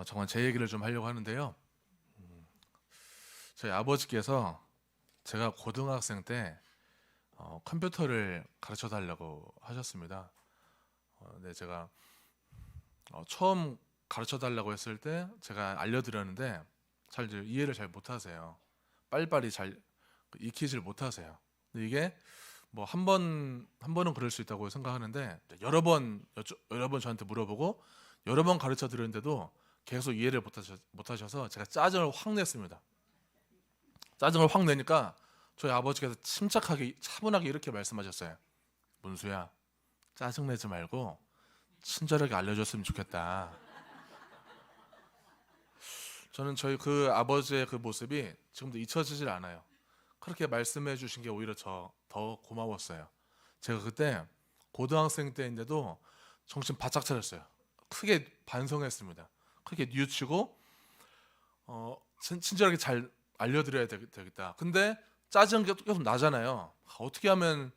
정말 제 얘기를 좀 하려고 하는데요. 저희 아버지께서 제가 고등학생 때 컴퓨터를 가르쳐 달라고 하셨습니다. 근데 제가 처음 가르쳐 달라고 했을 때 제가 알려드렸는데 잘 이해를 잘 못하세요. 빨리빨리 잘 익히질 못하세요. 근데 이게 뭐 한 번은 그럴 수 있다고 생각하는데 여러 번 저한테 물어보고 여러 번 가르쳐 드렸는데도 계속 이해를 못하셔서 제가 짜증을 확 냈습니다. 짜증을 확 내니까 저희 아버지께서 침착하게 차분하게 이렇게 말씀하셨어요. 문수야, 짜증 내지 말고 친절하게 알려줬으면 좋겠다. 저는 저희 그 아버지의 그 모습이 지금도 잊혀지질 않아요. 그렇게 말씀해 주신 게 오히려 저 더 고마웠어요. 제가 그때 고등학생 때인데도 정신 바짝 차렸어요. 크게 반성했습니다. 크게 뉘우치고 친절하게 잘 알려드려야 되겠다. 근데 짜증이 계속 나잖아요. 어떻게 하면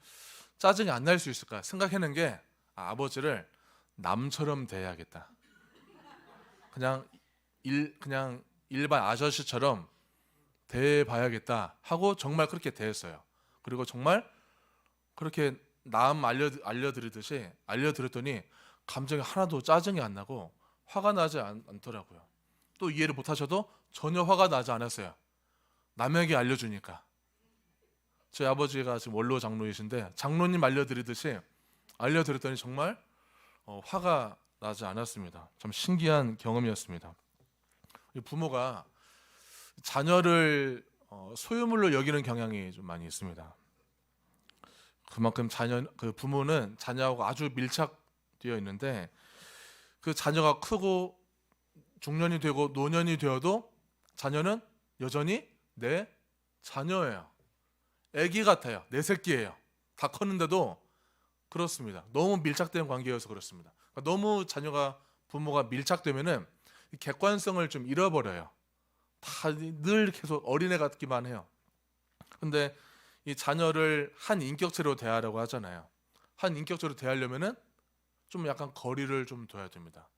짜증이 안 날 수 있을까 생각해낸 게 아버지를 남처럼 대해야겠다. 그냥 일반 아저씨처럼 대해봐야겠다 하고 정말 그렇게 대했어요. 그리고 정말 그렇게 남 알려드리듯이 알려드렸더니 감정이 하나도 짜증이 안 나고 화가 나지 않더라고요. 또 이해를 못하셔도 전혀 화가 나지 않았어요. 남에게 알려주니까. 저희 아버지가 지금 원로 장로이신데 장로님 알려드리듯이 알려드렸더니 정말 화가 나지 않았습니다. 참 신기한 경험이었습니다. 부모가 자녀를 소유물로 여기는 경향이 좀 많이 있습니다. 그만큼 그 부모는 자녀하고 아주 밀착되어 있는데 그 자녀가 크고 중년이 되고 노년이 되어도 자녀는 여전히 내 자녀예요. 아기 같아요. 내 새끼예요. 다 컸는데도 그렇습니다. 너무 밀착된 관계여서 그렇습니다. 그러니까 너무 부모가 밀착되면은 객관성을 좀 잃어버려요. 다 늘 계속 어린애 같기만 해요. 근데 이 자녀를 한 인격체로 대하라고 하잖아요. 한 인격체로 대하려면은 좀 약간 거리를 좀 둬야 됩니다.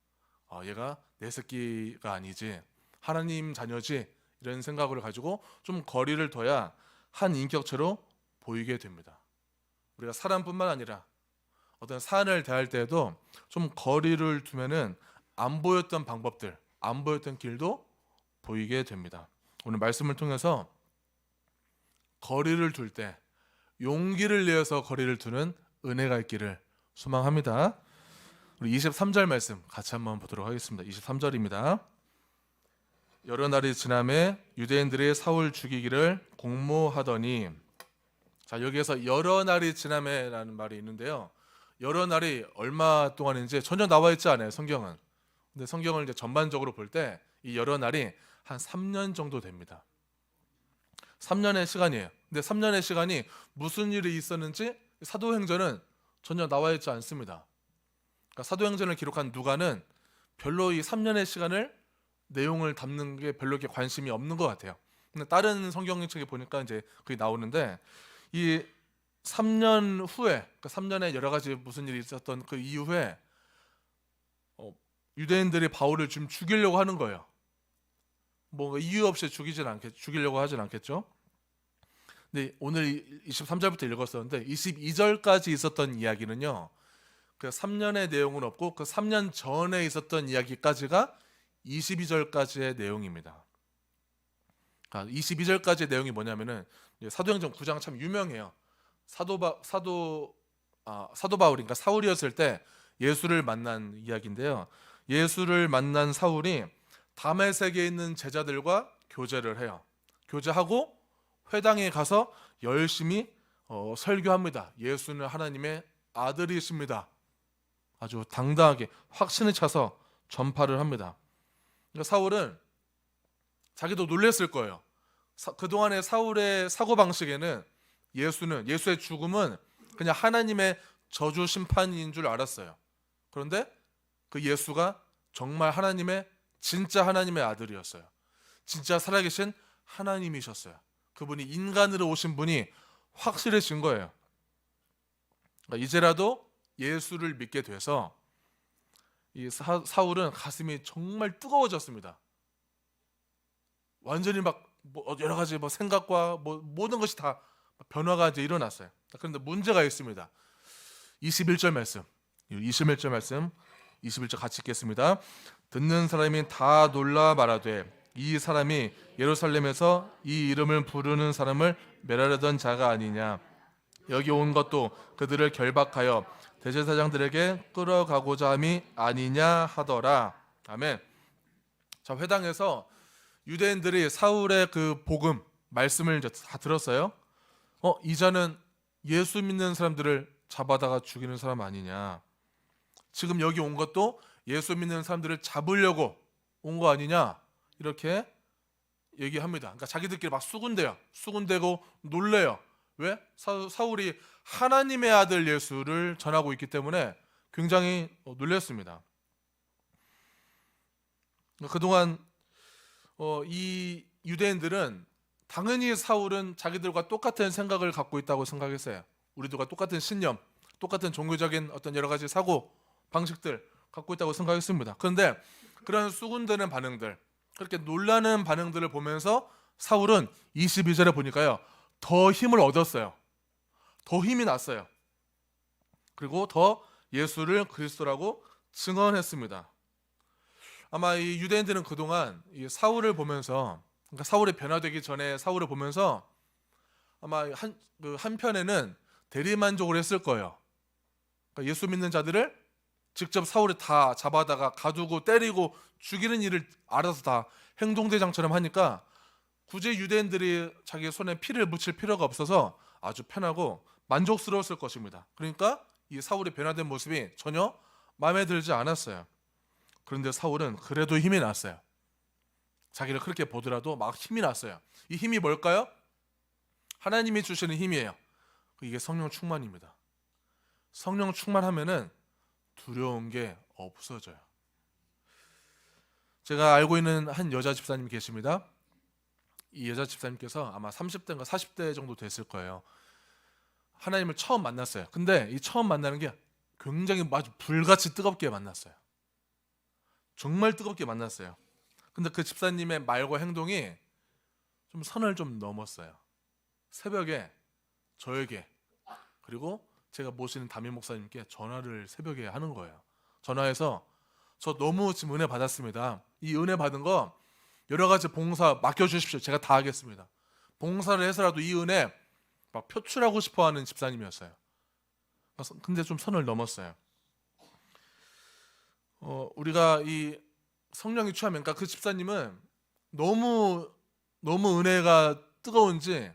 얘가 내 새끼가 아니지, 하나님 자녀지, 이런 생각을 가지고 좀 거리를 둬야 한 인격체로 보이게 됩니다. 우리가 사람뿐만 아니라 어떤 사안을 대할 때에도 좀 거리를 두면은 안 보였던 방법들, 안 보였던 길도 보이게 됩니다. 오늘 말씀을 통해서 거리를 둘 때 용기를 내어서 거리를 두는 은혜가 있기를 소망합니다. 우리 23절 말씀 같이 한번 보도록 하겠습니다. 23절입니다. 여러 날이 지남에 유대인들이 사울 죽이기를 공모하더니, 자, 여기에서 여러 날이 지남에라는 말이 있는데요. 여러 날이 얼마 동안인지 전혀 나와 있지 않아요, 성경은. 근데 성경을 이제 전반적으로 볼 때 이 여러 날이 한 3년 정도 됩니다. 3년의 시간이에요. 근데 3년의 시간이 무슨 일이 있었는지 사도행전은 전혀 나와 있지 않습니다. 그러니까 사도행전을 기록한 누가는 별로 이 3년의 시간을 내용을 담는 게 별로 이렇게 관심이 없는 것 같아요. 근데 다른 성경책에 보니까 이제 그게 나오는데 이 3년 후에, 그러니까 3년에 여러 가지 무슨 일이 있었던 그 이후에 유대인들이 바울을 좀 죽이려고 하는 거예요. 뭐 이유 없이 죽이려고 하진 않겠죠. 근데 오늘 23절부터 읽었었는데 22절까지 있었던 이야기는요, 그 3년의 내용은 없고 그 3년 전에 있었던 이야기까지가 22절까지의 내용입니다. 그러니까 22절까지의 내용이 뭐냐면은 사도행전 9장 참 유명해요. 사도 바울인가 사울이었을 때 예수를 만난 이야기인데요. 예수를 만난 사울이 다메섹에 있는 제자들과 교제를 해요. 교제하고 회당에 가서 열심히 설교합니다. 예수는 하나님의 아들이십니다. 아주 당당하게 확신을 차서 전파를 합니다. 그러니까 사울은 자기도 놀랬을 거예요. 그동안의 사울의 사고방식에는 예수의 죽음은 그냥 하나님의 저주 심판인 줄 알았어요. 그런데 그 예수가 정말 진짜 하나님의 아들이었어요. 진짜 살아계신 하나님이셨어요. 그분이 인간으로 오신 분이 확실해진 거예요. 그러니까 이제라도 예수를 믿게 돼서 이 사울은 가슴이 정말 뜨거워졌습니다. 완전히 막 여러 가지 생각과 모든 것이 다 변화가 이제 일어났어요. 그런데 문제가 있습니다. 21절 말씀, 21절 말씀, 21절 같이 읽겠습니다. 듣는 사람이 다 놀라 말하되 이 사람이 예루살렘에서 이 이름을 부르는 사람을 멸하려던 자가 아니냐. 여기 온 것도 그들을 결박하여 대제사장들에게 끌어가고자 함이 아니냐 하더라. 아멘. 자, 회당에서 유대인들이 사울의 그 복음 말씀을 이제 다 들었어요. 이 자는 예수 믿는 사람들을 잡아다가 죽이는 사람 아니냐. 지금 여기 온 것도 예수 믿는 사람들을 잡으려고 온 거 아니냐. 이렇게 얘기합니다. 그러니까 자기들끼리 막 수군대고 놀래요. 왜? 사울이 하나님의 아들 예수를 전하고 있기 때문에 굉장히 놀랐습니다. 그동안 이 유대인들은 당연히 사울은 자기들과 똑같은 생각을 갖고 있다고 생각했어요. 우리들과 똑같은 신념, 똑같은 종교적인 어떤 여러 가지 사고 방식들 갖고 있다고 생각했습니다. 그런데 그런 수군대는 반응들, 그렇게 놀라는 반응들을 보면서 사울은 22절에 보니까요, 더 힘을 얻었어요. 더 힘이 났어요. 그리고 더 예수를 그리스도라고 증언했습니다. 아마 이 유대인들은 그동안 이 사울을 보면서, 그러니까 사울이 변화되기 전에 사울을 보면서 아마 한편에는 대리만족을 했을 거예요. 그러니까 예수 믿는 자들을 직접 사울이 다 잡아다가 가두고 때리고 죽이는 일을 알아서 다 행동대장처럼 하니까 굳이 유대인들이 자기 손에 피를 묻힐 필요가 없어서 아주 편하고 만족스러웠을 것입니다. 그러니까 이 사울의 변화된 모습이 전혀 마음에 들지 않았어요. 그런데 사울은 그래도 힘이 났어요. 자기를 그렇게 보더라도 막 힘이 났어요. 이 힘이 뭘까요? 하나님이 주시는 힘이에요. 이게 성령 충만입니다. 성령 충만하면은 두려운 게 없어져요. 제가 알고 있는 한 여자 집사님 계십니다. 이 여자 집사님께서 아마 30대인가 40대 정도 됐을 거예요. 하나님을 처음 만났어요. 근데 이 처음 만나는 게 굉장히 아주 불같이 뜨겁게 만났어요. 정말 뜨겁게 만났어요. 근데 그 집사님의 말과 행동이 좀 선을 좀 넘었어요. 새벽에 저에게, 그리고 제가 모시는 담임 목사님께 전화를 새벽에 하는 거예요. 전화해서 저 너무 지금 은혜 받았습니다. 이 은혜 받은 거 여러 가지 봉사 맡겨주십시오. 제가 다 하겠습니다. 봉사를 해서라도 이 은혜 막 표출하고 싶어하는 집사님이었어요. 근데 좀 선을 넘었어요. 우리가 이 성령이 취하면, 그러니까 그 집사님은 너무 은혜가 뜨거운지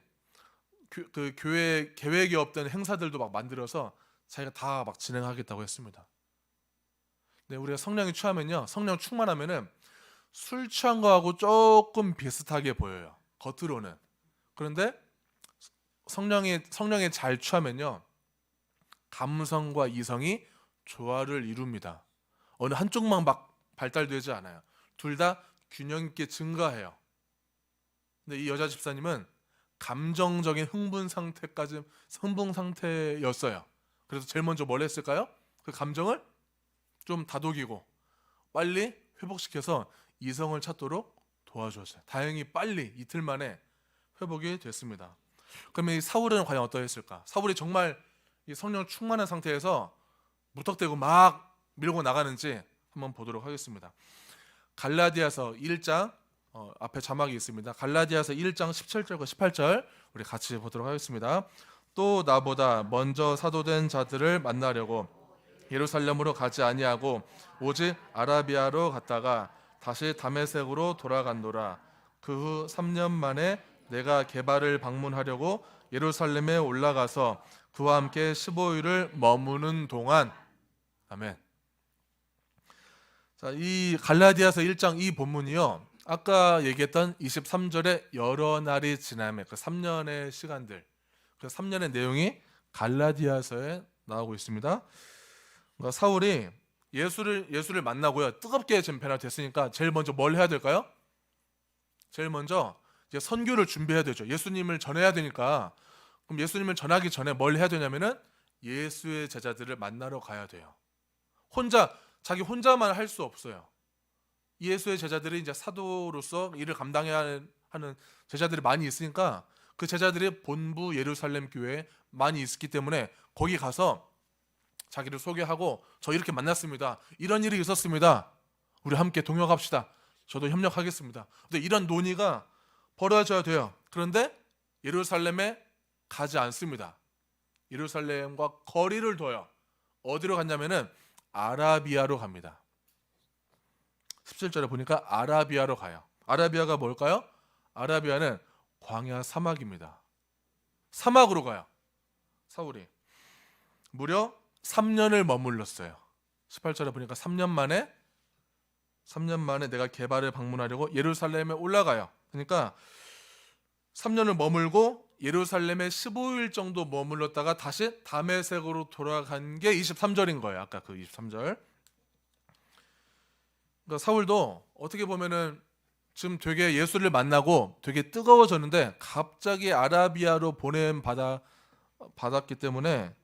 그 교회 계획이 없던 행사들도 막 만들어서 자기가 다 막 진행하겠다고 했습니다. 네, 우리가 성령이 취하면요, 성령 충만하면은 술 취한 거하고 조금 비슷하게 보여요, 겉으로는. 그런데 성령에 잘 취하면요, 감성과 이성이 조화를 이룹니다. 어느 한쪽만 막 발달되지 않아요. 둘 다 균형 있게 증가해요. 근데 이 여자 집사님은 감정적인 흥분 상태였어요. 그래서 제일 먼저 뭘 했을까요? 그 감정을 좀 다독이고 빨리 회복시켜서 이성을 찾도록 도와줬어요. 다행히 빨리 이틀 만에 회복이 됐습니다. 그러면 이 사울은 과연 어떠했을까? 사울이 정말 이 성령 충만한 상태에서 무턱대고 막 밀고 나가는지 한번 보도록 하겠습니다. 갈라디아서 1장 앞에 자막이 있습니다. 갈라디아서 1장 17절과 18절 우리 같이 보도록 하겠습니다. 또 나보다 먼저 사도된 자들을 만나려고 예루살렘으로 가지 아니하고 오직 아라비아로 갔다가 다시 다메섹으로 돌아간노라. 그 후 3년 만에 내가 게바를 방문하려고 예루살렘에 올라가서 그와 함께 15일을 머무는 동안. 아멘. 자, 이 갈라디아서 1장 이 본문이요, 아까 얘기했던 23절에 여러 날이 지나면 그 3년의 시간들, 그 3년의 내용이 갈라디아서에 나오고 있습니다. 그러니까 사울이 예수를 만나고요, 뜨겁게 지금 변화됐으니까 제일 먼저 뭘 해야 될까요? 제일 먼저 이제 선교를 준비해야 되죠. 예수님을 전해야 되니까. 그럼 예수님을 전하기 전에 뭘 해야 되냐면은 예수의 제자들을 만나러 가야 돼요. 혼자 자기 혼자만 할 수 없어요. 예수의 제자들이 이제 사도로서 일을 감당해야 하는 제자들이 많이 있으니까 그 제자들이 본부 예루살렘 교회에 많이 있었기 때문에 거기 가서 자기를 소개하고 저 이렇게 만났습니다. 이런 일이 있었습니다. 우리 함께 동역합시다. 저도 협력하겠습니다. 근데 이런 논의가 벌어져야 돼요. 그런데 예루살렘에 가지 않습니다. 예루살렘과 거리를 둬요. 어디로 갔냐면은 아라비아로 갑니다. 17절에 보니까 아라비아로 가요. 아라비아가 뭘까요? 아라비아는 광야 사막입니다. 사막으로 가요. 사울이 무려 3년을 머물렀어요. 18절에 보니까 3년 만에 내가 게바를 방문하려고 예루살렘에 올라가요. 그러니까 3년을 머물고 예루살렘에 15일 정도 머물렀다가 다시 다메섹으로 돌아간 게 23절인 거예요. 아까 그 23절. 그러니까 사울도 어떻게 보면은 지금 되게 예수를 만나고 되게 뜨거워졌는데 갑자기 아라비아로 받았기 때문에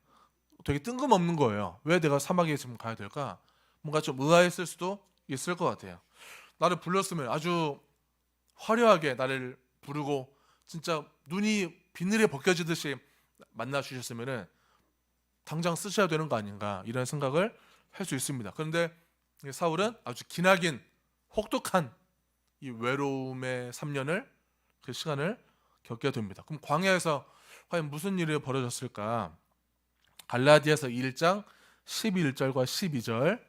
되게 뜬금없는 거예요. 왜 내가 사막에 지금 가야 될까? 뭔가 좀 의아했을 수도 있을 것 같아요. 나를 불렀으면 아주 화려하게 나를 부르고 진짜 눈이 비늘에 벗겨지듯이 만나 주셨으면은 당장 쓰셔야 되는 거 아닌가 이런 생각을 할 수 있습니다. 그런데 사울은 아주 기나긴 혹독한 이 외로움의 3년을 그 시간을 겪게 됩니다. 그럼 광야에서 과연 무슨 일이 벌어졌을까? 갈라디아서 1장 11절과 12절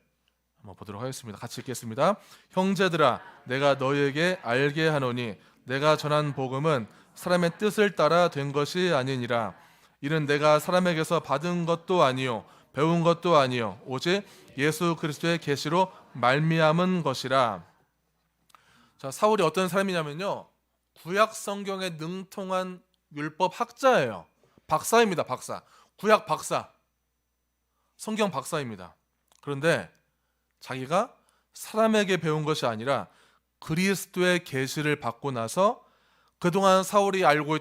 한번 보도록 하겠습니다. 같이 읽겠습니다. 형제들아 내가 너희에게 알게 하노니 내가 전한 복음은 사람의 뜻을 따라 된 것이 아니니라. 이는 내가 사람에게서 받은 것도 아니요 배운 것도 아니요 오직 예수 그리스도의 계시로 말미암은 것이라. 자, 사울이 어떤 사람이냐면요, 구약 성경에 능통한 율법 학자예요. 박사입니다. 박사. 구약 박사. 성경 박사입니다. 그런데 자기가 사람에게 배운 것이 아니라 그리스도의 계시를 받고 나서 그동안 사울이 알고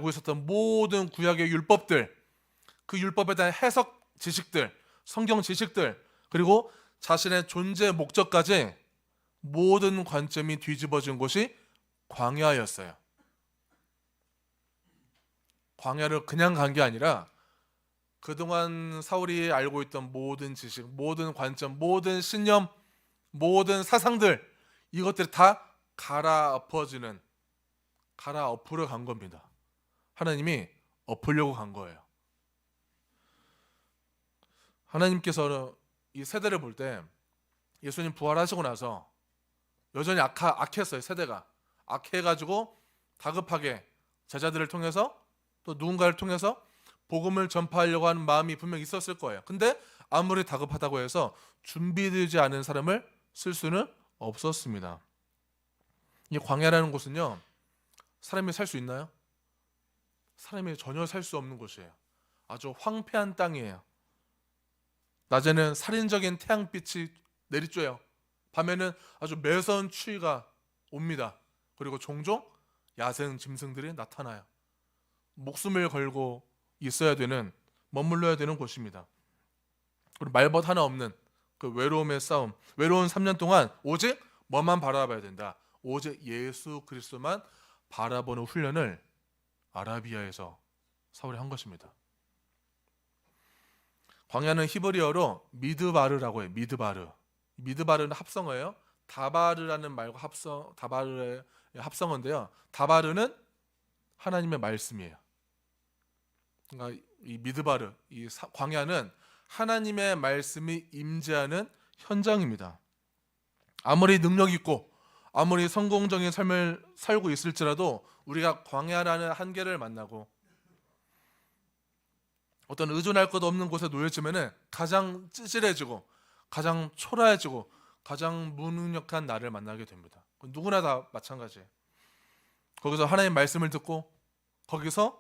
있었던 모든 구약의 율법들, 그 율법에 대한 해석 지식들, 성경 지식들, 그리고 자신의 존재 목적까지 모든 관점이 뒤집어진 곳이 광야였어요. 광야를 그냥 간 게 아니라 그동안 사울이 알고 있던 모든 지식, 모든 관점, 모든 신념, 모든 사상들, 이것들이 다 갈아엎으러 간 겁니다. 하나님이 엎으려고 간 거예요. 하나님께서는 이 세대를 볼 때 예수님 부활하시고 나서 여전히 악했어요. 세대가 악해가지고 다급하게 제자들을 통해서 또 누군가를 통해서 복음을 전파하려고 하는 마음이 분명히 있었을 거예요. 근데 아무리 다급하다고 해서 준비되지 않은 사람을 쓸 수는 없었습니다. 이 광야라는 곳은요, 사람이 살 수 있나요? 사람이 전혀 살 수 없는 곳이에요. 아주 황폐한 땅이에요. 낮에는 살인적인 태양빛이 내리쬐요. 밤에는 아주 매서운 추위가 옵니다. 그리고 종종 야생 짐승들이 나타나요. 목숨을 걸고 머물러야 되는 곳입니다. 그리고 말벗 하나 없는 그 외로움의 싸움, 외로운 3년 동안 오직 뭐만 바라봐야 된다. 오직 예수 그리스도만 바라보는 훈련을 아라비아에서 사울이 한 것입니다. 광야는 히브리어로 미드바르라고 해요. 미드바르는 합성어예요. 다바르라는 말과 다바르의 합성어인데요. 다바르는 하나님의 말씀이에요. 그러니까 이 미드바르, 광야는 하나님의 말씀이 임재하는 현장입니다. 아무리 능력 있고 아무리 성공적인 삶을 살고 있을지라도 우리가 광야라는 한계를 만나고 어떤 의존할 것 없는 곳에 놓여지면은 가장 찌질해지고 가장 초라해지고 가장 무능력한 나를 만나게 됩니다. 누구나 다 마찬가지예요. 거기서 하나님 말씀을 듣고 거기서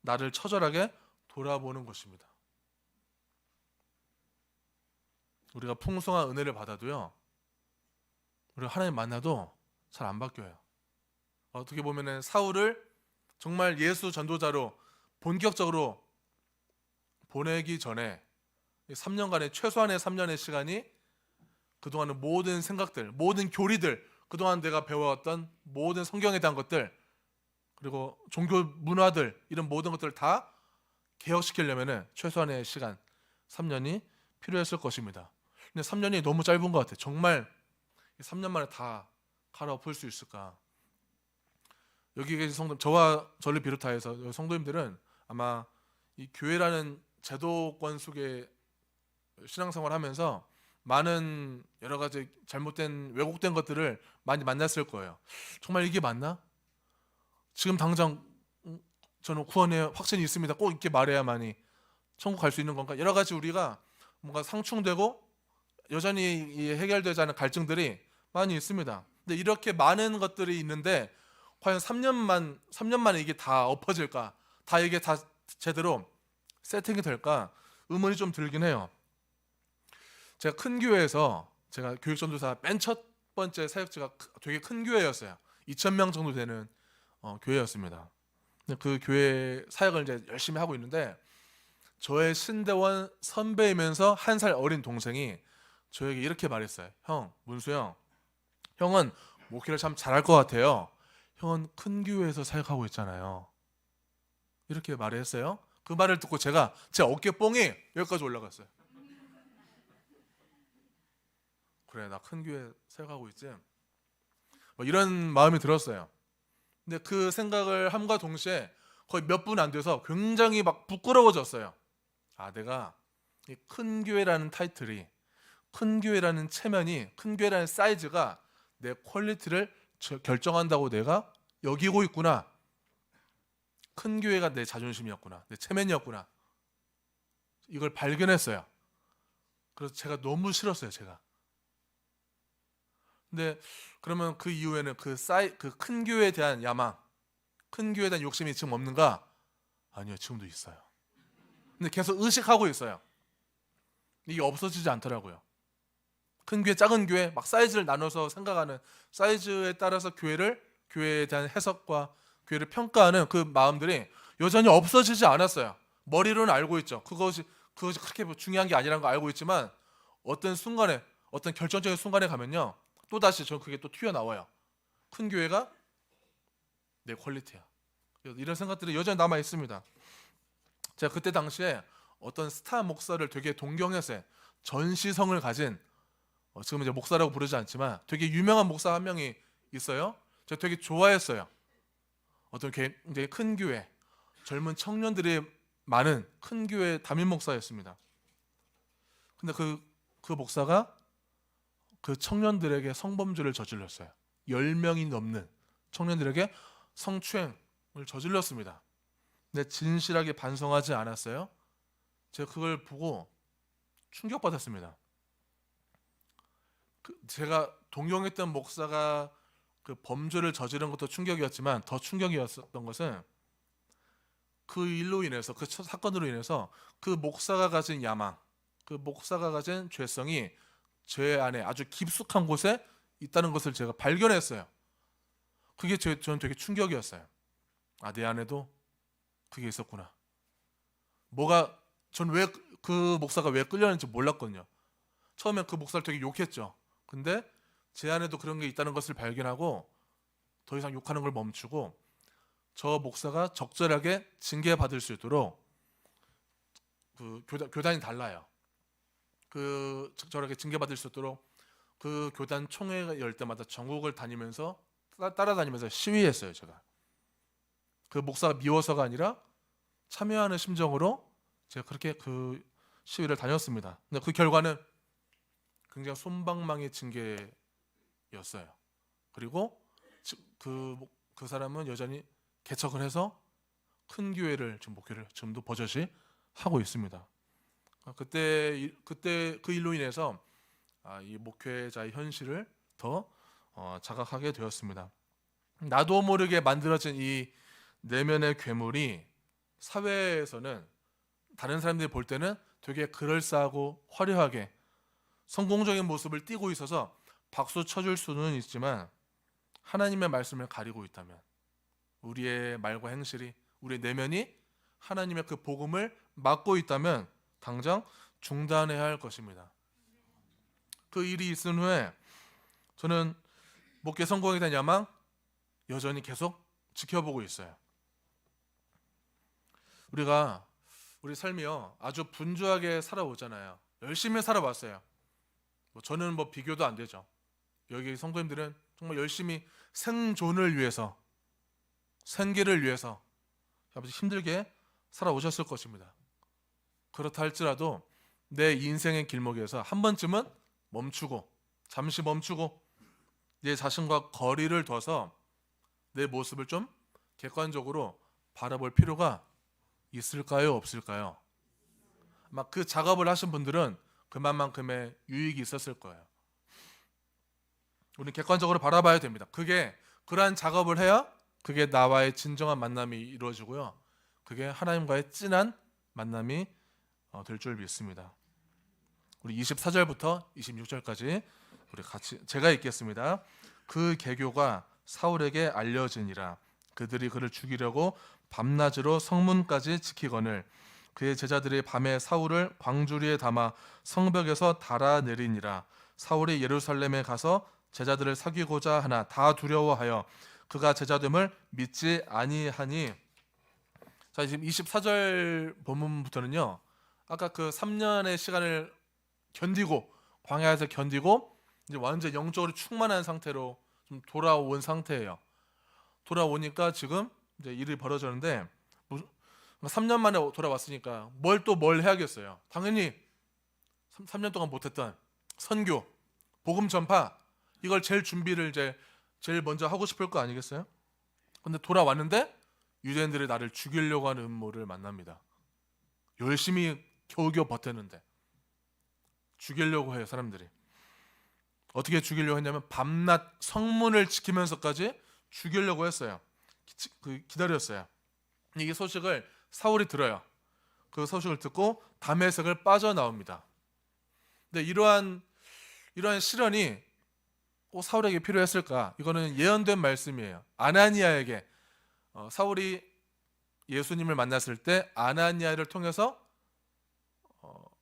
나를 처절하게 돌아보는 것입니다. 우리가 풍성한 은혜를 받아도요, 우리가 하나님 만나도 잘 안 바뀌어요. 어떻게 보면은 사울을 정말 예수 전도자로 본격적으로 보내기 전에 3년간의 최소한의 3년의 시간이 그동안의 모든 생각들, 모든 교리들, 그동안 내가 배워왔던 모든 성경에 대한 것들, 그리고 종교 문화들, 이런 모든 것들을 다 개혁시키려면 최소한의 시간 3년이 필요했을 것입니다. 근데 3년이 너무 짧은 것 같아요. 정말 3년 만에 다 갈아엎을 수 있을까? 여기 계신 성도, 저와 저를 비롯하여서 성도님들은 아마 이 교회라는 제도권 속에 신앙생활을 하면서 많은 여러 가지 잘못된 왜곡된 것들을 많이 만났을 거예요. 정말 이게 맞나? 지금 당장 저는 구원에 확신이 있습니다. 꼭 이렇게 말해야만이 천국 갈 수 있는 건가? 여러 가지 우리가 뭔가 상충되고 여전히 해결되지 않은 갈증들이 많이 있습니다. 근데 이렇게 많은 것들이 있는데 과연 3년 만에 이게 다 엎어질까? 다 이게 다 제대로 세팅이 될까? 의문이 좀 들긴 해요. 제가 큰 교회에서 제가 교육전도사 맨 첫 번째 사역지가 되게 큰 교회였어요. 2,000명 정도 되는 교회였습니다. 그 교회 사역을 이제 열심히 하고 있는데 저의 신대원 선배이면서 한 살 어린 동생이 저에게 이렇게 말했어요. 형, 문수 형, 형은 목회를 참 잘할 것 같아요. 형은 큰 교회에서 사역하고 있잖아요. 이렇게 말했어요. 그 말을 듣고 제가 제 어깨뽕이 여기까지 올라갔어요. 그래, 나 큰 교회 사역하고 있지. 뭐 이런 마음이 들었어요. 근데 그 생각을 함과 동시에 거의 몇 분 안 돼서 굉장히 막 부끄러워졌어요. 아, 내가 이 큰 교회라는 타이틀이, 큰 교회라는 체면이, 큰 교회라는 사이즈가 내 퀄리티를 결정한다고 내가 여기고 있구나. 큰 교회가 내 자존심이었구나, 내 체면이었구나. 이걸 발견했어요. 그래서 제가 너무 싫었어요, 제가. 근데 그러면 그 이후에는 그 큰 교회에 대한 야망, 큰 교회에 대한 욕심이 지금 없는가? 아니요, 지금도 있어요. 근데 계속 의식하고 있어요. 이게 없어지지 않더라고요. 큰 교회, 작은 교회, 막 사이즈를 나눠서 생각하는, 사이즈에 따라서 교회에 대한 해석과 교회를 평가하는 그 마음들이 여전히 없어지지 않았어요. 머리로는 알고 있죠. 그것이 그렇게 중요한 게 아니라는 거 알고 있지만 어떤 순간에, 어떤 결정적인 순간에 가면요, 또 다시 저 그게 또 튀어나와요. 큰 교회가 내 퀄리티야. 이런 생각들이 여전히 남아 있습니다. 제가 그때 당시에 어떤 스타 목사를 되게 동경했어요. 전시성을 가진, 지금 이제 목사라고 부르지 않지만 되게 유명한 목사 한 명이 있어요. 제가 되게 좋아했어요. 어떤 굉장히 큰 교회, 젊은 청년들이 많은 큰 교회 담임 목사였습니다. 근데 그 목사가 그 청년들에게 성범죄를 저질렀어요. 10명이 넘는 청년들에게 성추행을 저질렀습니다. 근데 진실하게 반성하지 않았어요. 제가 그걸 보고 충격받았습니다. 제가 동경했던 목사가 그 범죄를 저지른 것도 충격이었지만 더 충격이었던 것은 그 일로 인해서, 그 사건으로 인해서 그 목사가 가진 야망, 그 목사가 가진 죄성이 제 안에 아주 깊숙한 곳에 있다는 것을 제가 발견했어요. 그게 저는 되게 충격이었어요. 아, 내 안에도 그게 있었구나. 전 왜 그 목사가 왜 끌려는지 몰랐거든요. 처음엔 그 목사를 되게 욕했죠. 근데 제 안에도 그런 게 있다는 것을 발견하고 더 이상 욕하는 걸 멈추고 저 목사가 적절하게 징계받을 수 있도록, 그 교단이 달라요. 그 적절하게 징계받을 수 있도록 그 교단 총회가 열 때마다 전국을 다니면서 따라다니면서 시위했어요. 제가 그 목사가 미워서가 아니라 참여하는 심정으로 제가 그렇게 그 시위를 다녔습니다. 근데 그 결과는 굉장히 솜방망이 징계였어요. 그리고 그 사람은 여전히 개척을 해서 큰 교회를 지금 목회를 지금도 버젓이 하고 있습니다. 그때 그 일로 인해서 이 목회자의 현실을 더 자각하게 되었습니다. 나도 모르게 만들어진 이 내면의 괴물이 사회에서는, 다른 사람들이 볼 때는 되게 그럴싸하고 화려하게 성공적인 모습을 띠고 있어서 박수 쳐줄 수는 있지만 하나님의 말씀을 가리고 있다면, 우리의 말과 행실이, 우리의 내면이 하나님의 그 복음을 막고 있다면 당장 중단해야 할 것입니다. 그 일이 있은 후에 저는 목회 성공에 대한 야망 여전히 계속 지켜보고 있어요. 우리가 우리 삶이요 아주 분주하게 살아오잖아요. 열심히 살아왔어요. 저는 비교도 안 되죠. 여기 성도님들은 정말 열심히 생존을 위해서, 생계를 위해서 아주 힘들게 살아오셨을 것입니다. 그렇다 할지라도 내 인생의 길목에서 한 번쯤은 멈추고, 잠시 멈추고 내 자신과 거리를 둬서 내 모습을 좀 객관적으로 바라볼 필요가 있을까요? 없을까요? 아마 그 작업을 하신 분들은 그만큼의 유익이 있었을 거예요. 우리는 객관적으로 바라봐야 됩니다. 그러한 작업을 해야 그게 나와의 진정한 만남이 이루어지고요. 그게 하나님과의 진한 만남이 될 줄 믿습니다. 우리 24절부터 26절까지 우리 같이 제가 읽겠습니다. 그 계교가 사울에게 알려지니라. 그들이 그를 죽이려고 밤낮으로 성문까지 지키거늘 그의 제자들이 밤에 사울을 광주리에 담아 성벽에서 달아내리니라. 사울이 예루살렘에 가서 제자들을 사귀고자 하나 다 두려워하여 그가 제자됨을 믿지 아니하니. 자, 지금 24절 본문부터는요. 아까 그 3년의 시간을 견디고 광야에서 견디고 이제 완전 영적으로 충만한 상태로 좀 돌아온 상태예요. 돌아오니까 지금 이제 일이 벌어졌는데 3년 만에 돌아왔으니까 뭘 해야겠어요. 당연히 3년 동안 못했던 선교, 복음 전파 이걸 제일 먼저 하고 싶을 거 아니겠어요? 근데 돌아왔는데 유대인들이 나를 죽이려고 하는 음모를 만납니다. 열심히 겨우겨우 버텼는데 죽이려고 해요. 사람들이 어떻게 죽이려고 했냐면 밤낮 성문을 지키면서까지 죽이려고 했어요. 기다렸어요. 이 소식을 사울이 들어요. 그 소식을 듣고 다메섹을 빠져나옵니다. 근데 이러한 시련이 꼭 사울에게 필요했을까? 이거는 예언된 말씀이에요. 아나니아에게 사울이 예수님을 만났을 때 아나니아를 통해서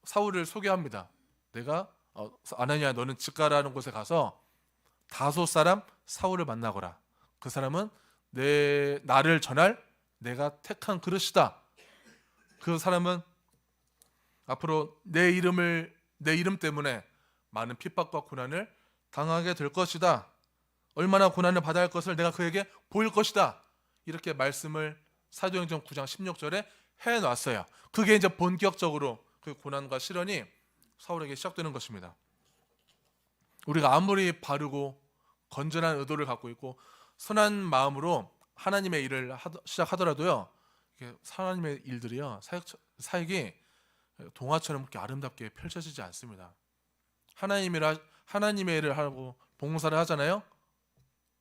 사울을 소개합니다. 아나니아 너는 직가라는 곳에 가서 다소 사람 사울을 만나거라. 그 사람은 나를 전할 내가 택한 그릇이다. 그 사람은 앞으로 내 이름 때문에 많은 핍박과 고난을 당하게 될 것이다. 얼마나 고난을 받아야 할 것을 내가 그에게 보일 것이다. 이렇게 말씀을 사도행전 9장 16절에 해놨어요. 그게 이제 본격적으로 그 고난과 시련이 사울에게 시작되는 것입니다. 우리가 아무리 바르고 건전한 의도를 갖고 있고 선한 마음으로 하나님의 일을 시작하더라도요, 하나님의 일들이요 사역이 동화처럼 그렇게 아름답게 펼쳐지지 않습니다. 하나님의 일을 하고 봉사를 하잖아요.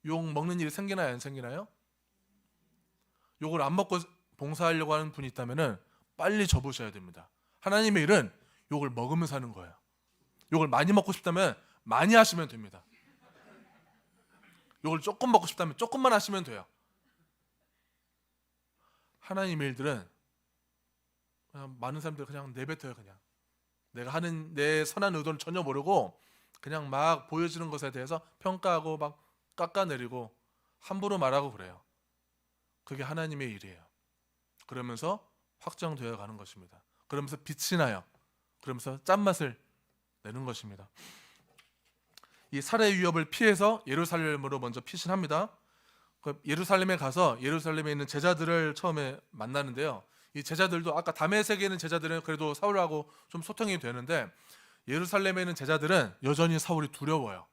욕 먹는 일이 생기나요, 안 생기나요? 욕을 안 먹고 봉사하려고 하는 분이 있다면은 빨리 접으셔야 됩니다. 하나님의 일은 욕을 먹으면서 하는 거예요. 욕을 많이 먹고 싶다면 많이 하시면 됩니다. 욕을 조금 먹고 싶다면 조금만 하시면 돼요. 하나님의 일들은 그냥 많은 사람들 그냥 내뱉어요. 그냥 내가 하는 내 선한 의도를 전혀 모르고 그냥 막 보여지는 것에 대해서 평가하고 막 깎아내리고 함부로 말하고 그래요. 그게 하나님의 일이에요. 그러면서 확장되어 가는 것입니다. 그러면서 빛이 나요. 그러면서 짠맛을 내는 것입니다. 이 살해 위협을 피해서 예루살렘으로 먼저 피신합니다. 예루살렘에 가서 예루살렘에 있는 제자들을 처음에 만나는데요. 이 제자들도 아까 다메섹에 있는 제자들은 그래도 사울하고 좀 소통이 되는데 예루살렘에 있는 제자들은 여전히 사울이 두려워요.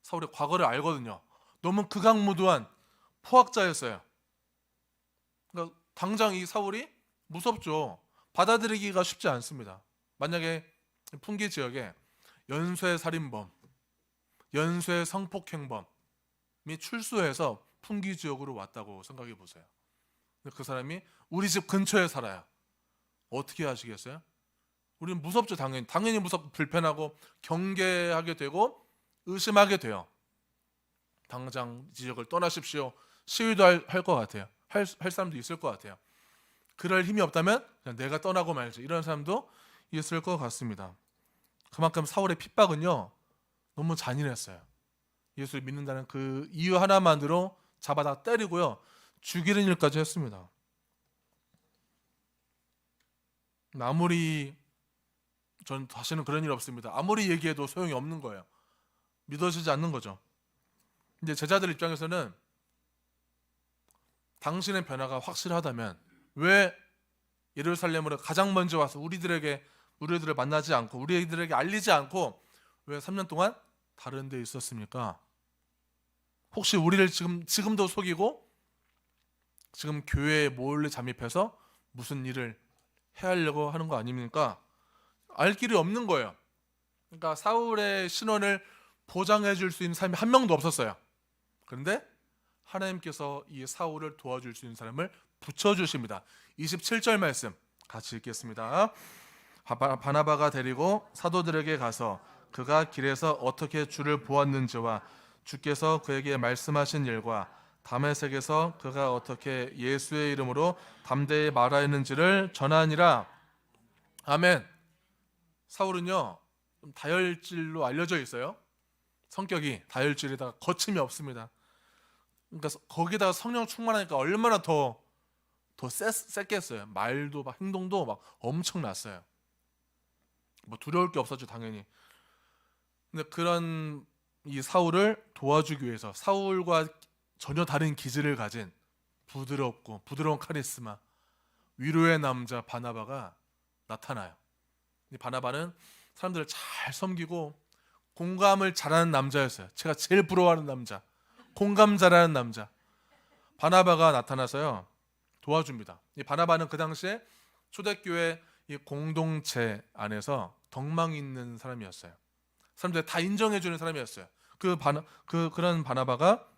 사울의 과거를 알거든요. 너무 극악무도한 포악자였어요. 그러니까 당장 이 사울이 무섭죠. 받아들이기가 쉽지 않습니다. 만약에 풍기 지역에 연쇄 살인범, 연쇄 성폭행범이 출소해서 풍기 지역으로 왔다고 생각해 보세요. 그 사람이 우리 집 근처에 살아요. 어떻게 하시겠어요? 우리는 무섭죠. 당연히 무섭고 불편하고 경계하게 되고 의심하게 돼요. 당장 지역을 떠나십시오. 시위도 할 것 같아요. 할 사람도 있을 것 같아요. 그럴 힘이 없다면 그냥 내가 떠나고 말지, 이런 사람도 있을 것 같습니다. 그만큼 사울의 핍박은요 너무 잔인했어요. 예수를 믿는다는 그 이유 하나만으로 잡아다 때리고요, 죽이는 일까지 했습니다. 아무리 전 다시는 그런 일 없습니다. 아무리 얘기해도 소용이 없는 거예요. 믿어지지 않는 거죠. 이제 제자들 입장에서는 당신의 변화가 확실하다면 왜 예루살렘으로 가장 먼저 와서 우리들을 만나지 않고 우리들에게 알리지 않고 왜 3년 동안 다른 데 있었습니까? 혹시 우리를 지금도 속이고 지금 교회에 몰래 잠입해서 무슨 일을 해하려고 하는 거 아닙니까? 알 길이 없는 거예요. 그러니까 사울의 신원을 보장해 줄 수 있는 사람이 한 명도 없었어요. 그런데 하나님께서 이 사울을 도와줄 수 있는 사람을 붙여주십니다. 27절 말씀 같이 읽겠습니다. 바나바가 데리고 사도들에게 가서 그가 길에서 어떻게 주를 보았는지와 주께서 그에게 말씀하신 일과 다메섹에서 그가 어떻게 예수의 이름으로 담대히 말하였는지를 전하니라. 아멘. 사울은요, 좀 다혈질로 알려져 있어요. 성격이 다혈질에다가 거침이 없습니다. 그러니까 거기다가 성령 충만하니까 얼마나 더 셌겠어요. 말도 막 행동도 막 엄청났어요. 뭐 두려울 게 없었죠, 당연히. 근데 그런 이 사울을 도와주기 위해서 사울과 전혀 다른 기질을 가진 부드러운 카리스마, 위로의 남자 바나바가 나타나요. 이 바나바는 사람들을 잘 섬기고 공감을 잘하는 남자였어요. 제가 제일 부러워하는 남자, 공감 잘하는 남자 바나바가 나타나서요, 도와줍니다. 이 바나바는 그 당시에 초대교회 이 공동체 안에서 덕망 있는 사람이었어요. 사람들이 다 인정해주는 사람이었어요. 그런 바나바가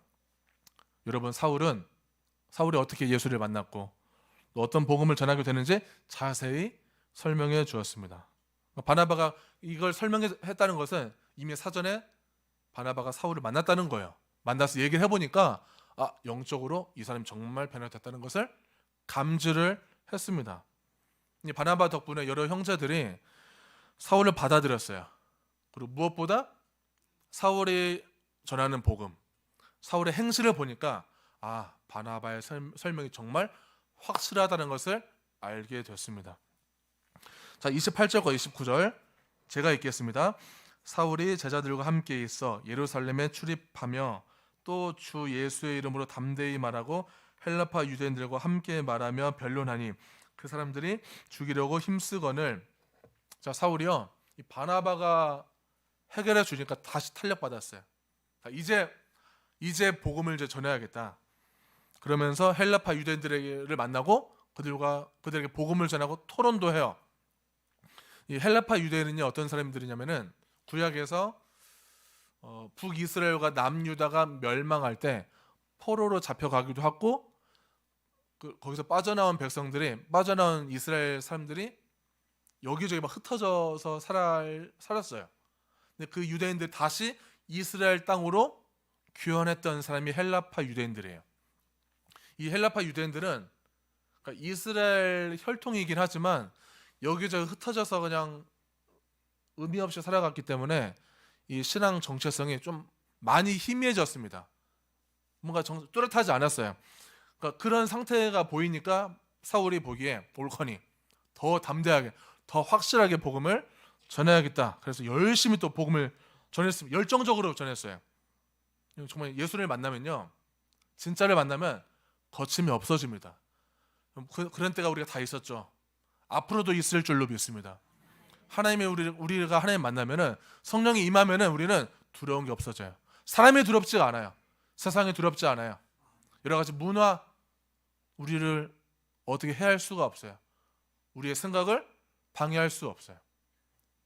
여러분 사울이 어떻게 예수를 만났고 또 어떤 복음을 전하게 되는지 자세히 설명해 주었습니다. 바나바가 이걸 설명했다는 것은 이미 사전에 바나바가 사울을 만났다는 거예요. 만나서 얘기를 해보니까 영적으로 이 사람이 정말 변화됐다는 것을 감지를 했습니다. 이 바나바 덕분에 여러 형제들이 사울을 받아들였어요. 그리고 무엇보다 사울이 전하는 복음, 사울의 행실을 보니까 바나바의 설명이 정말 확실하다는 것을 알게 됐습니다. 자, 28절과 29절 제가 읽겠습니다. 사울이 제자들과 함께 있어 예루살렘에 출입하며 또 주 예수의 이름으로 담대히 말하고 헬라파 유대인들과 함께 말하며 변론하니 그 사람들이 죽이려고 힘쓰거늘. 자, 사울이요, 이 바나바가 해결해 주니까 다시 탄력받았어요. 이제 복음을 전해야겠다. 그러면서 헬라파 유대인들을 만나고 그들에게 복음을 전하고 토론도 해요. 이 헬라파 유대인은요, 어떤 사람들이냐면은 구약에서 북이스라엘과 남유다가 멸망할 때 포로로 잡혀가기도 하고 거기서 빠져나온 이스라엘 사람들이 여기저기 막 흩어져서 살았어요. 근데 그 유대인들 다시 이스라엘 땅으로 귀환했던 사람이 헬라파 유대인들이에요. 이 헬라파 유대인들은 그러니까 이스라엘 혈통이긴 하지만 여기저기 흩어져서 그냥 의미 없이 살아갔기 때문에 이 신앙 정체성이 좀 많이 희미해졌습니다. 뭔가 뚜렷하지 않았어요. 그러니까 그런 상태가 보이니까 사울이 보기에 올커니 더 담대하게, 더 확실하게 복음을 전해야겠다. 그래서 열심히 또 복음을 전했습니다. 열정적으로 전했어요. 정말 예수를 만나면요, 진짜를 만나면 거침이 없어집니다. 그런 때가 우리가 다 있었죠. 앞으로도 있을 줄로 믿습니다. 우리가 하나님 만나면은, 성령이 임하면은 우리는 두려운 게 없어져요. 사람이 두렵지가 않아요. 세상이 두렵지 않아요. 여러 가지 문화, 우리를 어떻게 해할 수가 없어요. 우리의 생각을 방해할 수 없어요.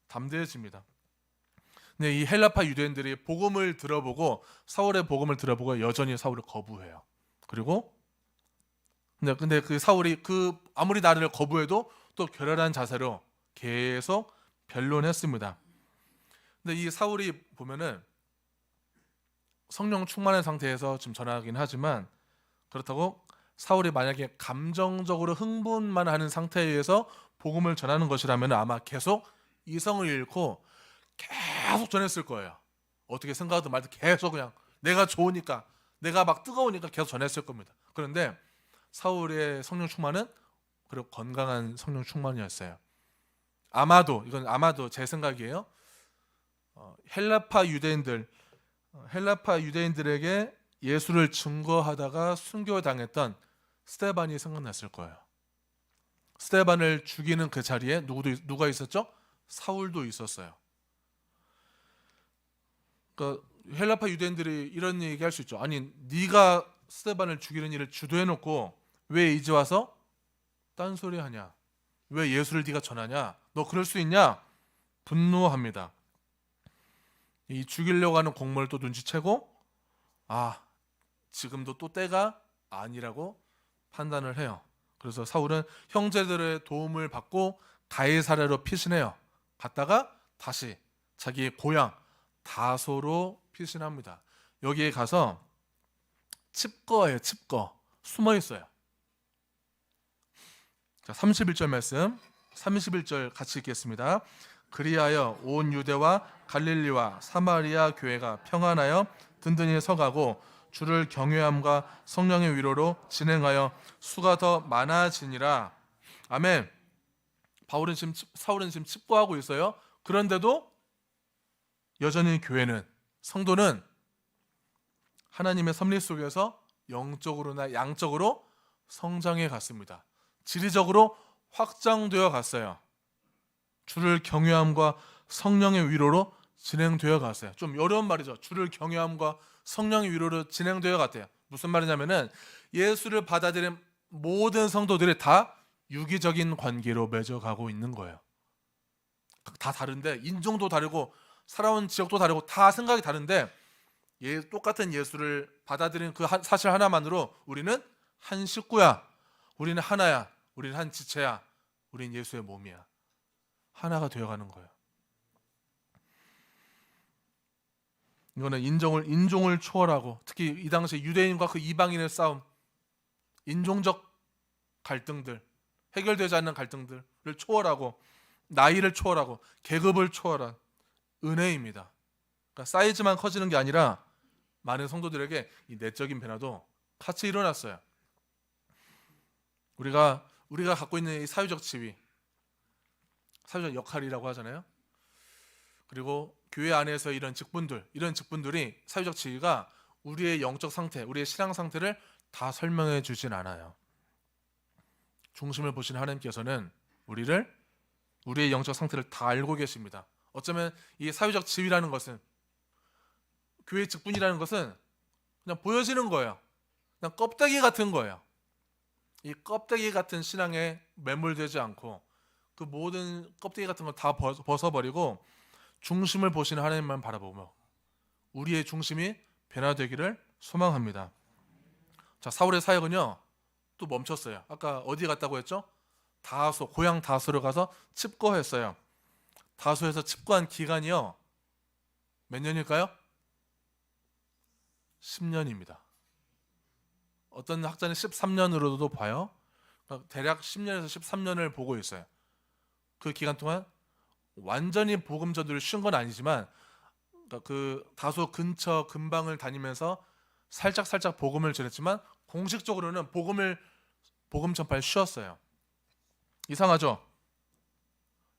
담대해집니다. 근데 이 헬라파 유대인들이 복음을 들어보고, 사울의 복음을 들어보고 여전히 사울을 거부해요. 그리고 근데 그 사울이 아무리 나를 거부해도 또 결연한 자세로 계속 변론했습니다. 근데 이 사울이 보면은 성령 충만한 상태에서 지금 전하긴 하지만, 그렇다고 사울이 만약에 감정적으로 흥분만 하는 상태에 의해서 복음을 전하는 것이라면 아마 계속 이성을 잃고 계속 전했을 거예요. 어떻게 생각하든 말든 계속 그냥 내가 좋으니까, 내가 막 뜨거우니까 계속 전했을 겁니다. 그런데 사울의 성령 충만은 그리고 건강한 성령 충만이었어요. 아마도, 이건 아마도 제 생각이에요. 헬라파 유대인들에게 예수를 증거하다가 순교당했던 스데반이 생각났을 거예요. 스데반을 죽이는 그 자리에 누가 있었죠? 사울도 있었어요. 그러니까 헬라파 유대인들이 이런 얘기 할 수 있죠. 아니, 네가 스데반을 죽이는 일을 주도해놓고 왜 이제 와서 딴소리 하냐? 왜 예수를 네가 전하냐? 너 그럴 수 있냐? 분노합니다. 이 죽이려고 하는 공모를 또 눈치채고, 지금도 또 때가 아니라고 판단을 해요. 그래서 사울은 형제들의 도움을 받고 가이사랴로 피신해요. 갔다가 다시 자기의 고향 다소로 피신합니다. 여기에 가서 칩거예요. 칩거. 숨어 있어요. 자, 31절 말씀, 31절 같이 읽겠습니다. 그리하여 온 유대와 갈릴리와 사마리아 교회가 평안하여 든든히 서가고 주를 경외함과 성령의 위로로 진행하여 수가 더 많아지니라. 아멘. 사울은 지금 칩거하고 있어요. 그런데도 여전히 교회는, 성도는 하나님의 섭리 속에서 영적으로나 양적으로 성장해 갔습니다. 지리적으로 확장되어 갔어요. 주를 경외함과 성령의 위로로 진행되어 갔어요. 좀 어려운 말이죠. 주를 경외함과 성령의 위로로 진행되어 갔대요. 무슨 말이냐면은 예수를 받아들인 모든 성도들이 다 유기적인 관계로 맺어가고 있는 거예요. 다 다른데, 인종도 다르고 살아온 지역도 다르고 다 생각이 다른데, 똑같은 예수를 받아들인 그 사실 하나만으로 우리는 한 식구야, 우리는 하나야, 우리는 한 지체야, 우리는 예수의 몸이야. 하나가 되어가는 거예요. 이거는 인종을 초월하고, 특히 이 당시 유대인과 그 이방인의 싸움, 인종적 갈등들, 해결되지 않는 갈등들을 초월하고, 나이를 초월하고, 계급을 초월한 은혜입니다. 그러니까 사이즈만 커지는 게 아니라 많은 성도들에게 이 내적인 변화도 같이 일어났어요. 우리가 갖고 있는 이 사회적 지위, 사회적 역할이라고 하잖아요. 그리고 교회 안에서 이런 직분들이, 사회적 지위가 우리의 영적 상태, 우리의 신앙 상태를 다 설명해 주진 않아요. 중심을 보신 하나님께서는 우리의 영적 상태를 다 알고 계십니다. 어쩌면 이 사회적 지위라는 것은, 교회 직분이라는 것은 그냥 보여지는 거예요. 그냥 껍데기 같은 거예요. 이 껍데기 같은 신앙에 매몰되지 않고 그 모든 껍데기 같은 걸 다 벗어버리고 중심을 보시는 하나님만 바라보며 우리의 중심이 변화되기를 소망합니다. 자, 사울의 사역은요 또 멈췄어요. 아까 어디 갔다고 했죠? 고향 다소로 가서 칩거했어요. 다소에서 칩거한 기간이요 몇 년일까요? 10년입니다. 어떤 학자는 13년으로도 봐요. 대략 10년에서 13년을 보고 있어요. 그 기간 동안 완전히 복음 전도를 쉰 건 아니지만 그 다소 근처 근방을 다니면서 살짝 복음을 전했지만 공식적으로는 복음 전파를 쉬었어요. 이상하죠?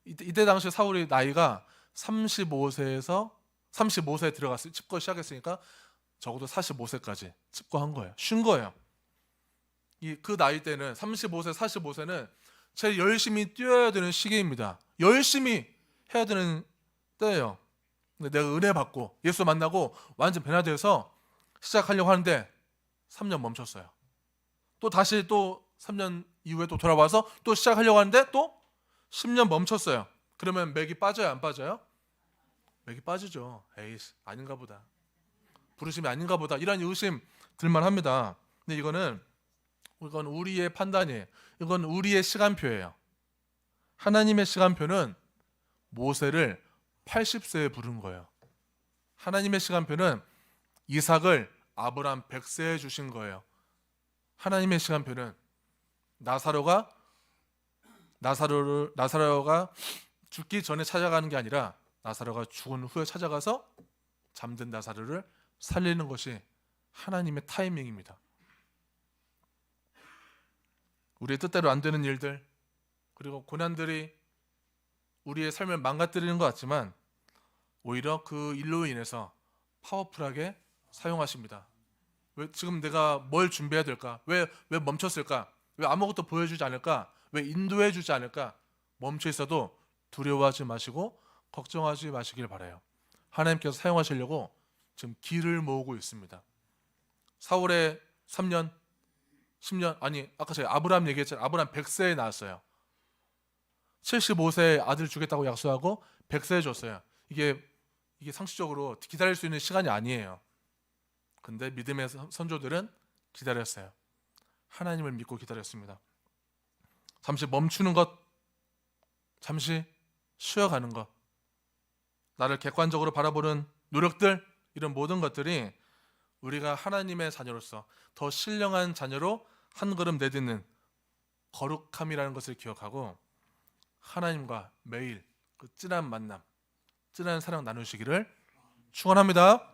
이때 당시 사울의 나이가 35세에 들어갔어요. 칩거 시작했으니까 적어도 45세까지 칩거한 거예요. 쉰 거예요. 그 나이 때는 35세, 45세는 제일 열심히 뛰어야 되는 시기입니다. 열심히 해야 되는 때예요. 근데 내가 은혜 받고 예수 만나고 완전 변화돼서 시작하려고 하는데 3년 멈췄어요. 또 다시 3년 이후에 또 돌아와서 또 시작하려고 하는데 또 10년 멈췄어요. 그러면 맥이 빠져요, 안 빠져요? 맥이 빠지죠. 에이씨, 아닌가 보다. 부르심이 아닌가 보다. 이런 의심 들만 합니다. 근데 이건 우리의 판단이에요. 이건 우리의 시간표예요. 하나님의 시간표는 모세를 80세에 부른 거예요. 하나님의 시간표는 이삭을 아브라함 100세에 주신 거예요. 하나님의 시간표는 나사로가 죽기 전에 찾아가는 게 아니라 나사로가 죽은 후에 잠든 나사로를 살리는 것이 하나님의 타이밍입니다. 우리의 뜻대로 안 되는 일들, 그리고 고난들이 우리의 삶을 망가뜨리는 것 같지만 오히려 그 일로 인해서 파워풀하게 사용하십니다. 왜 지금 내가 뭘 준비해야 될까? 왜 멈췄을까? 왜 아무것도 보여주지 않을까? 왜 인도해 주지 않을까? 멈춰 있어도 두려워하지 마시고 걱정하지 마시길 바라요. 하나님께서 사용하시려고 지금 길을 모으고 있습니다. 사울의 3년, 10년, 아니 아까 제가 아브라함 얘기했잖아요. 아브라함 100세에 낳았어요. 75세에 아들 주겠다고 약속하고 100세에 줬어요. 이게 상식적으로 기다릴 수 있는 시간이 아니에요. 근데 믿음의 선조들은 기다렸어요. 하나님을 믿고 기다렸습니다. 잠시 멈추는 것, 잠시 쉬어가는 것, 나를 객관적으로 바라보는 노력들, 이런 모든 것들이 우리가 하나님의 자녀로서 더 신령한 자녀로 한 걸음 내딛는 거룩함이라는 것을 기억하고 하나님과 매일 그 진한 만남, 진한 사랑 나누시기를 축원합니다.